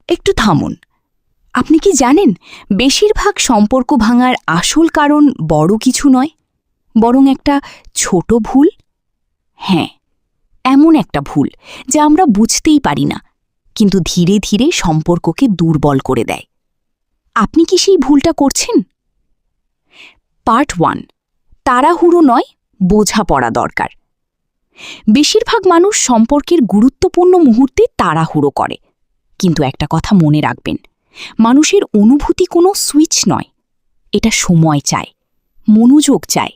একটু থামুন। আপনি কি জানেন বেশিরভাগ সম্পর্ক ভাঙার আসল কারণ বড় কিছু নয়, বরং একটা ছোট ভুল? হ্যাঁ, এমন একটা ভুল যা আমরা বুঝতেই পারি না, কিন্তু ধীরে ধীরে সম্পর্ককে দুর্বল করে দেয়। আপনি কি সেই ভুলটা করছেন? পার্ট 1, তাড়াহুড়ো নয়, বোঝাপড়া দরকার। বেশিরভাগ মানুষ সম্পর্কের গুরুত্বপূর্ণ মুহূর্তে তাড়াহুড়ো করে, কিন্তু একটা কথা মনে রাখবেন, মানুষের অনুভূতি কোনো সুইচ নয়। এটা সময় চায়, মনোযোগ চায়,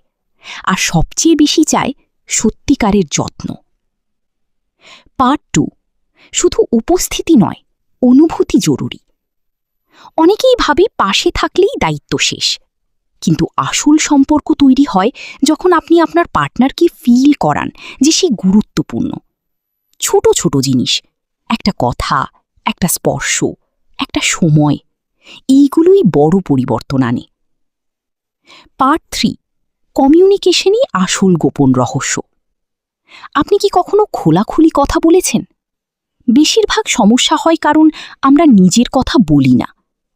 আর সবচেয়ে বেশি চায় সত্যিকারের যত্ন। পার্ট 2, শুধু উপস্থিতি নয়, অনুভূতি জরুরি। অনেকেই ভাবে পাশে থাকলেই দায়িত্ব শেষ, কিন্তু আসল সম্পর্ক তৈরি হয় যখন আপনি আপনার পার্টনারকে ফিল করান যে সে গুরুত্বপূর্ণ। ছোট ছোট জিনিস, একটা কথা, একটা স্পর্শ, একটা সময়, এইগুলোই বড় পরিবর্তন আনে। পার্ট 3, কমিউনিকেশনই আসল গোপন রহস্য। আপনি কি কখনো খোলাখুলি কথা বলেছেন? বেশিরভাগ সমস্যা হয় কারণ আমরা নিজের কথা বলি না,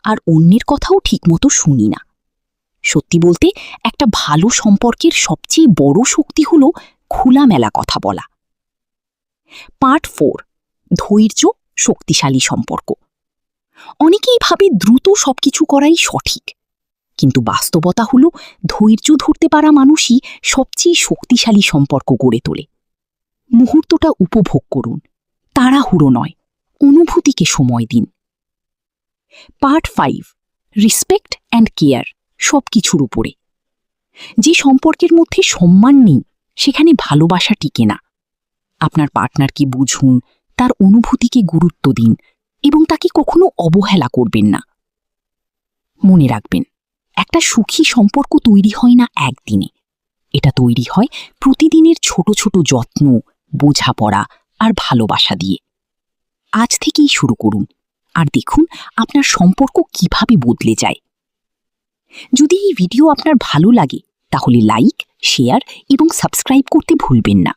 আর অন্যের কথাও ঠিকমতো শুনি না। সত্যি বলতে, একটা ভালো সম্পর্কের সবচেয়ে বড় শক্তি হল খোলামেলা কথা বলা। পার্ট 4, ধৈর্য শক্তিশালী সম্পর্ক। অনেকেই ভাবে দ্রুত সবকিছু করাই সঠিক, কিন্তু বাস্তবতা হল ধৈর্য ধরতে পারা মানুষই সবচেয়ে শক্তিশালী সম্পর্ক গড়ে তোলে। মুহূর্তটা উপভোগ করুন, তাড়াহুড়ো নয়, অনুভূতিকে সময় দিন। পার্ট 5, রেসপেক্ট অ্যান্ড কেয়ার সবকিছুর উপরে। যে সম্পর্কের মধ্যে সম্মান নেই, সেখানে ভালোবাসা টিকে না। আপনার পার্টনারকে বুঝুন, তার অনুভূতিকে গুরুত্ব দিন, এবং তাকে কখনো অবহেলা করবেন না। মনে রাখবেন, একটা সুখী সম্পর্ক তৈরি হয় না একদিনে। এটা তৈরি হয় প্রতিদিনের ছোট ছোট যত্ন, বোঝাপড়া আর ভালোবাসা দিয়ে। আজ থেকেই শুরু করুন, আর দেখুন আপনার সম্পর্ক কিভাবে বদলে যায়। যদি এই ভিডিও আপনার ভালো লাগে, তাহলে লাইক, শেয়ার এবং সাবস্ক্রাইব করতে ভুলবেন না।